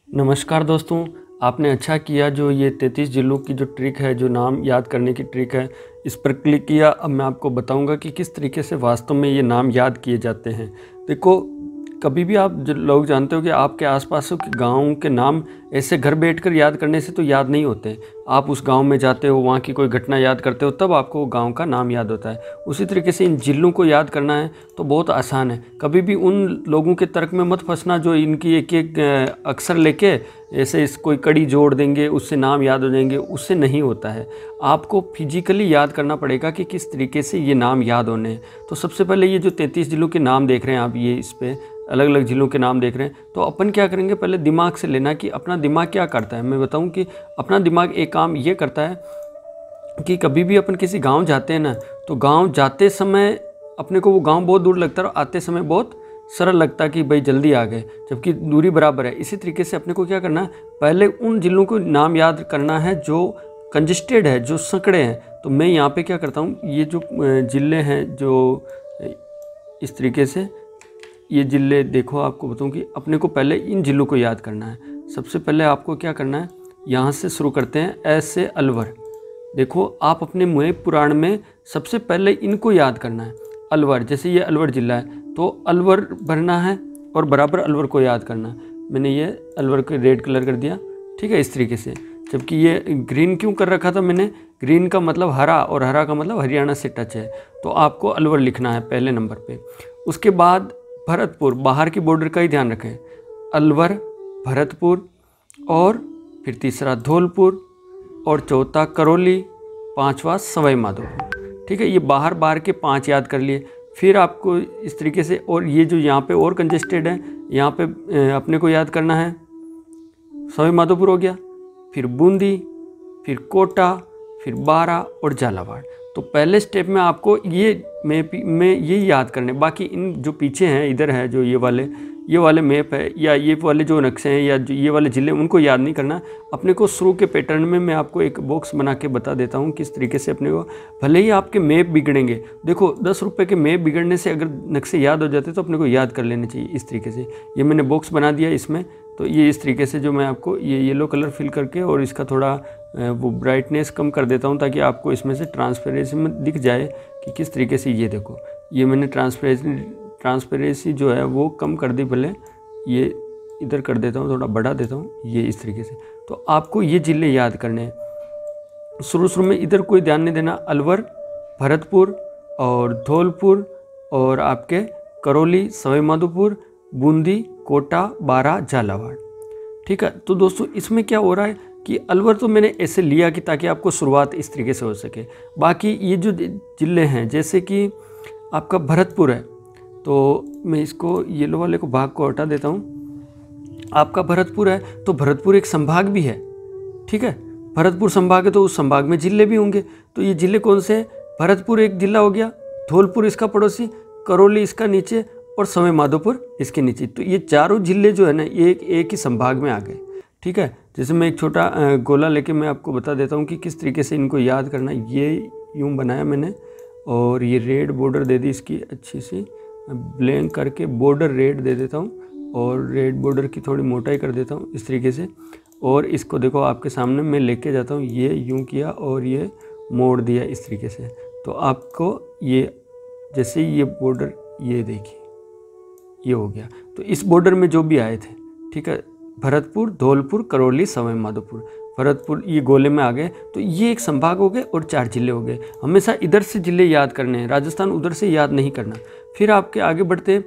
नमस्कार दोस्तों, आपने अच्छा किया जो ये 33 जिलों की जो ट्रिक है, जो नाम याद करने की ट्रिक है, इस पर क्लिक किया। अब मैं आपको बताऊंगा कि किस तरीके से वास्तव में ये नाम याद किए जाते हैं। देखो, कभी भी आप लोग जानते हो कि आपके आसपास के गाँव के नाम ऐसे घर बैठकर याद करने से तो याद नहीं होते। आप उस गांव में जाते हो, वहाँ की कोई घटना याद करते हो, तब आपको गांव का नाम याद होता है। उसी तरीके से इन जिलों को याद करना है तो बहुत आसान है। कभी भी उन लोगों के तर्क में मत फंसना जो इनकी एक एक अक्षर लेके ऐसे इस कोई कड़ी जोड़ देंगे, उससे नाम याद हो जाएंगे। उससे नहीं होता है। आपको फिजिकली याद करना पड़ेगा कि किस तरीके से ये नाम याद होने हैं। तो सबसे पहले ये जो 33 जिलों के नाम देख रहे हैं आप, ये इस पर अलग अलग जिलों के नाम देख रहे हैं, तो अपन क्या करेंगे, पहले दिमाग से लेना कि अपना दिमाग क्या करता है। मैं बताऊं कि अपना दिमाग एक काम ये करता है कि कभी भी अपन किसी गांव जाते हैं ना, तो गांव जाते समय अपने को वो गांव बहुत दूर लगता है और आते समय बहुत सरल लगता है कि भाई जल्दी आ गए, जबकि दूरी बराबर है। इसी तरीके से अपने को क्या करना है, पहले उन जिलों को नाम याद करना है जो कंजेस्टेड है, जो संकड़े हैं। तो मैं यहाँ पे क्या करता हूँ, ये जो जिले हैं, जो इस तरीके से ये ज़िले देखो, आपको बताऊं कि अपने को पहले इन ज़िलों को याद करना है। सबसे पहले आपको क्या करना है, यहाँ से शुरू करते हैं, ऐसे अलवर। देखो, आप अपने मुँह पुराण में सबसे पहले इनको याद करना है। अलवर, जैसे ये अलवर ज़िला है तो अलवर भरना है और बराबर अलवर को याद करना है। मैंने ये अलवर को रेड कलर कर दिया, ठीक है, इस तरीके से। जबकि ये ग्रीन क्यों कर रखा था मैंने, ग्रीन का मतलब हरा और हरा का मतलब हरियाणा से टच है। तो आपको अलवर लिखना है पहले नंबर पे। उसके बाद भरतपुर, बाहर की बॉर्डर का ही ध्यान रखें। अलवर, भरतपुर, और फिर तीसरा धौलपुर, और चौथा करौली, पांचवा सवाई माधोपुर। ठीक है, ये बाहर बाहर के 5 याद कर लिए। फिर आपको इस तरीके से, और ये जो यहाँ पे और कंजेस्टेड है, यहाँ पे अपने को याद करना है। सवाई माधोपुर हो गया, फिर बूंदी, फिर कोटा, फिर बारा और झालावाड़। तो पहले स्टेप में आपको ये में ये याद करने, बाकी इन जो पीछे हैं, इधर है जो ये वाले मैप है या ये वाले जो नक्शे हैं या जो ये वाले ज़िले, उनको याद नहीं करना। अपने को शुरू के पैटर्न में मैं आपको एक बॉक्स बना के बता देता हूँ किस तरीके से अपने को, भले ही आपके मैप बिगड़ेंगे। देखो, 10 रुपये के मैप बिगड़ने से अगर नक्शे याद हो जाते तो अपने को याद कर लेने चाहिए इस तरीके से। ये मैंने बॉक्स बना दिया इसमें, तो ये इस तरीके से जो मैं आपको ये येलो कलर फिल करके और इसका थोड़ा वो ब्राइटनेस कम कर देता हूँ ताकि आपको इसमें से ट्रांसपेरेंसी में दिख जाए कि किस तरीके से। ये देखो, ये मैंने ट्रांसपेरेंसी जो है वो कम कर दी, भले ये इधर कर देता हूँ, थोड़ा बढ़ा देता हूँ, ये इस तरीके से। तो आपको ये ज़िले याद करने हैं। शुरू में इधर कोई ध्यान नहीं देना। अलवर, भरतपुर और धौलपुर और आपके करौली, सवाई माधोपुर, बूंदी, कोटा, बारा, झालावाड़। ठीक है, तो दोस्तों इसमें क्या हो रहा है कि अलवर तो मैंने ऐसे लिया कि ताकि आपको शुरुआत इस तरीके से हो सके। बाकी ये जो ज़िले हैं, जैसे कि आपका भरतपुर है, तो मैं इसको येलो वाले को भाग को हटा देता हूँ। आपका भरतपुर है तो भरतपुर एक संभाग भी है। ठीक है, भरतपुर संभाग है तो उस संभाग में ज़िले भी होंगे। तो ये ज़िले कौन से हैं, भरतपुर एक ज़िला हो गया, धौलपुर इसका पड़ोसी, करौली इसका नीचे और सवाई माधोपुर इसके नीचे। तो ये चारों ज़िले जो है ना, ये एक ही संभाग में आ गए। ठीक है, जैसे मैं एक छोटा गोला लेके मैं आपको बता देता हूँ कि किस तरीके से इनको याद करना। ये यूँ बनाया मैंने और ये रेड बॉर्डर दे दी इसकी अच्छी सी, ब्लैंक करके बॉर्डर रेड दे देता हूँ और रेड बॉर्डर की थोड़ी मोटाई कर देता हूँ इस तरीके से। और इसको देखो आपके सामने मैं लेके जाता हूँ, ये यूँ किया और ये मोड़ दिया इस तरीके से। तो आपको ये जैसे ये बॉर्डर, ये देखिए ये हो गया। तो इस बॉर्डर में जो भी आए थे, ठीक है, भरतपुर, धौलपुर, करौली, सवाई माधोपुर, भरतपुर ये गोले में आ गए। तो ये एक संभाग हो गए और 4 जिले हो गए। हमेशा इधर से जिले याद करने हैं, राजस्थान उधर से याद नहीं करना। फिर आपके आगे बढ़ते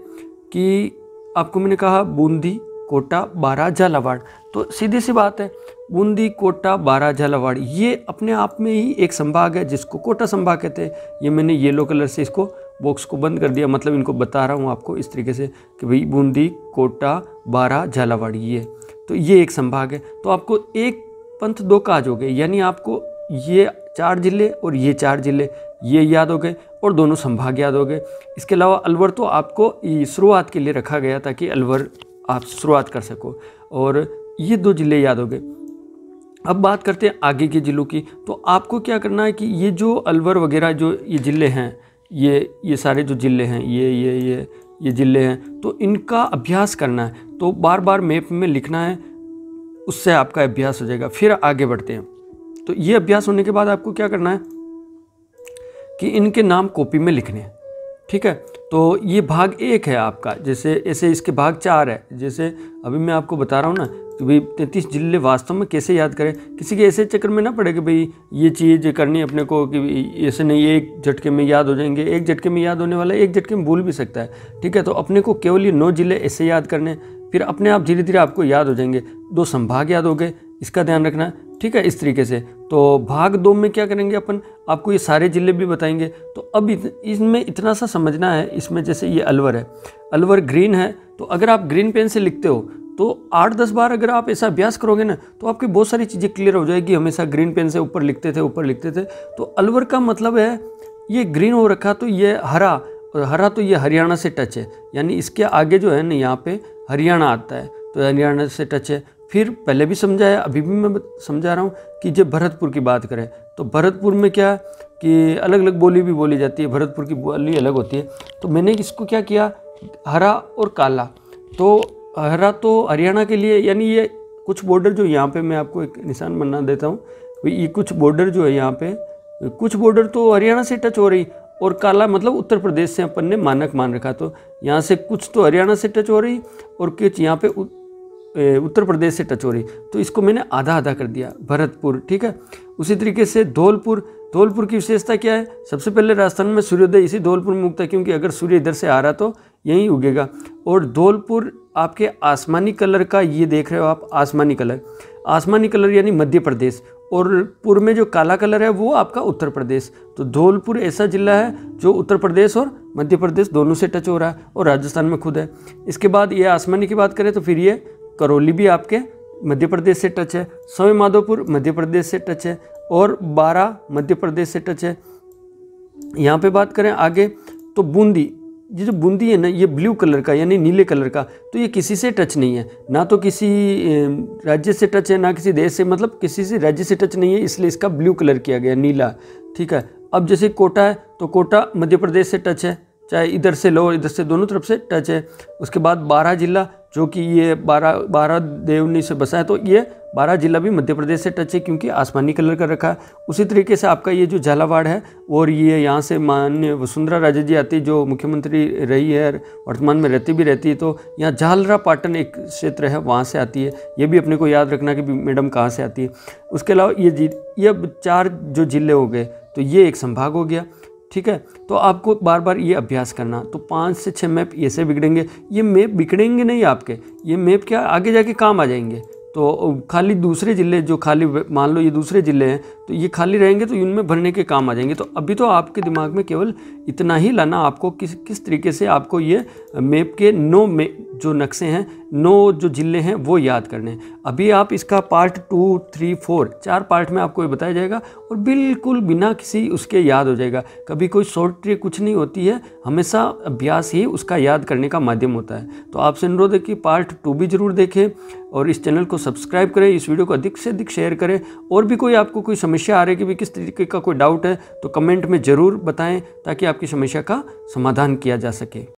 कि आपको मैंने कहा बूंदी, कोटा, बारा, झालावाड़। तो सीधी सी बात है, बूंदी, कोटा, बारा, झालावाड़ ये अपने आप में ही एक संभाग है जिसको कोटा संभाग कहते हैं। ये मैंने येलो कलर से इसको बॉक्स को बंद कर दिया, मतलब इनको बता रहा हूँ आपको इस तरीके से कि भाई बूंदी, कोटा, बारा, झालावाड़ ये, तो ये एक संभाग है। तो आपको एक पंथ 2 काज हो गए, यानी आपको ये 4 जिले और ये 4 जिले ये याद हो गए और दोनों संभाग याद हो गए। इसके अलावा अलवर तो आपको शुरुआत के लिए रखा गया ताकि अलवर आप शुरुआत कर सको, और ये 2 जिले याद हो गए। अब बात करते हैं आगे के जिलों की। तो आपको क्या करना है कि ये जो अलवर वगैरह जो ये जिले हैं, ये सारे जो जिले हैं, ये जिले हैं, तो इनका अभ्यास करना है। तो बार बार मैप में लिखना है उससे आपका अभ्यास हो जाएगा। फिर आगे बढ़ते हैं। तो ये अभ्यास होने के बाद आपको क्या करना है कि इनके नाम कॉपी में लिखने हैं, ठीक है। तो ये भाग 1 है आपका, जैसे ऐसे इसके भाग 4 है। जैसे अभी मैं आपको बता रहा हूँ ना कि भाई 33 जिले वास्तव में कैसे याद करें। किसी के ऐसे चक्कर में ना पड़े कि भाई ये चीज़ करनी है अपने को, कि ऐसे नहीं एक झटके में याद हो जाएंगे। एक झटके में याद होने वाला एक झटके में भूल भी सकता है, ठीक है। तो अपने को केवल ये 9 जिले ऐसे याद करने, फिर अपने आप धीरे धीरे आपको याद हो जाएंगे। 2 संभाग याद हो गए, इसका ध्यान रखना, ठीक है। इस तरीके से तो भाग 2 में क्या करेंगे अपन, आपको ये सारे जिले भी बताएंगे। तो अब इसमें इतना सा समझना है, इसमें जैसे ये अलवर है, अलवर ग्रीन है, तो अगर आप ग्रीन पेन से लिखते हो तो 8-10 बार अगर आप ऐसा अभ्यास करोगे ना तो आपकी बहुत सारी चीज़ें क्लियर हो जाएगी। हमेशा ग्रीन पेन से ऊपर लिखते थे। तो अलवर का मतलब है ये ग्रीन हो रखा, तो ये हरा, और हरा तो ये हरियाणा से टच है, यानी इसके आगे जो है ना यहाँ पे हरियाणा आता है, तो हरियाणा से टच है। फिर पहले भी समझाया, अभी भी मैं समझा रहा हूँ कि जब भरतपुर की बात करें तो भरतपुर में क्या कि अलग अलग बोली भी बोली जाती है, भरतपुर की बोली अलग होती है। तो मैंने इसको क्या किया, हरा और काला, तो हरा तो हरियाणा के लिए, यानी ये कुछ बॉर्डर जो यहाँ पे मैं आपको एक निशान बना देता हूँ, ये कुछ बॉर्डर जो है यहाँ पे, कुछ बॉर्डर तो हरियाणा से टच हो रही, और काला मतलब उत्तर प्रदेश से अपन ने मानक मान रखा। तो यहाँ से कुछ तो हरियाणा से टच हो रही और कुछ यहाँ पे उत्तर प्रदेश से टच हो रही, तो इसको मैंने आधा आधा कर दिया, भरतपुर, ठीक है। उसी तरीके से धौलपुर, धौलपुर की विशेषता क्या है, सबसे पहले राजस्थान में सूर्योदय इसी धौलपुर में उगता है, क्योंकि अगर सूर्य इधर से आ रहा तो यहीं उगेगा। और धौलपुर आपके आसमानी कलर का, ये देख रहे हो आप आसमानी कलर यानी मध्य प्रदेश, और पुर में जो काला कलर है वो आपका उत्तर प्रदेश। तो धौलपुर ऐसा जिला है जो उत्तर प्रदेश और मध्य प्रदेश दोनों से टच हो रहा है, और राजस्थान में खुद है। इसके बाद ये आसमानी की बात करें तो फिर ये करौली भी आपके मध्य प्रदेश से टच है, सवाई माधोपुर मध्य प्रदेश से टच है, और बारा मध्य प्रदेश से टच है। यहाँ पे बात करें आगे तो बूंदी, ये जो बूंदी है ना, ये ब्लू कलर का यानी नीले कलर का, तो ये किसी से टच नहीं है, ना तो किसी राज्य से टच है ना किसी देश से, मतलब किसी से राज्य से टच नहीं है, इसलिए इसका ब्लू कलर किया गया, नीला, ठीक है। अब जैसे कोटा है तो कोटा मध्य प्रदेश से टच है, चाहे इधर से लो इधर से, दोनों तरफ से टच है। उसके बाद बारा जिला, जो कि ये बारह देवनी से बसा है, तो ये बारा जिला भी मध्य प्रदेश से टच है, क्योंकि आसमानी कलर का रखा है। उसी तरीके से आपका ये जो झालावाड़ है, और ये यहाँ से माननीय वसुंधरा राजे जी आती, जो मुख्यमंत्री रही है, वर्तमान में रहती है, तो यहाँ झालरा पाटन एक क्षेत्र है, वहाँ से आती है। ये भी अपने को याद रखना कि मैडम कहाँ से आती है। उसके अलावा ये अब 4 जो जिले हो गए, तो ये एक संभाग हो गया, ठीक है। तो आपको बार बार ये अभ्यास करना। तो 5 से 6 मैप ऐसे बिगड़ेंगे, ये मैप बिगड़ेंगे नहीं आपके, ये मैप क्या आगे जाके काम आ जाएंगे। तो खाली दूसरे ज़िले जो खाली, मान लो ये दूसरे ज़िले हैं, तो ये खाली रहेंगे तो इनमें भरने के काम आ जाएंगे। तो अभी तो आपके दिमाग में केवल इतना ही लाना आपको, किस तरीके से आपको ये मैप के 9 जो नक्शे हैं, 9 जो ज़िले हैं वो याद करने हैं। अभी आप इसका पार्ट 2, 3, 4 4 पार्ट में आपको ये बताया जाएगा, और बिल्कुल बिना किसी उसके याद हो जाएगा। कभी कोई शॉर्ट ट्रिक कुछ नहीं होती है, हमेशा अभ्यास ही उसका याद करने का माध्यम होता है। तो आपसे अनुरोध है कि पार्ट 2 भी ज़रूर देखें, और इस चैनल को सब्सक्राइब करें, इस वीडियो को अधिक से अधिक शेयर करें। और भी कोई आपको कोई समस्या आ रही है कि भी किस तरीके का कोई डाउट है, तो कमेंट में ज़रूर बताएं, ताकि आपकी समस्या का समाधान किया जा सके।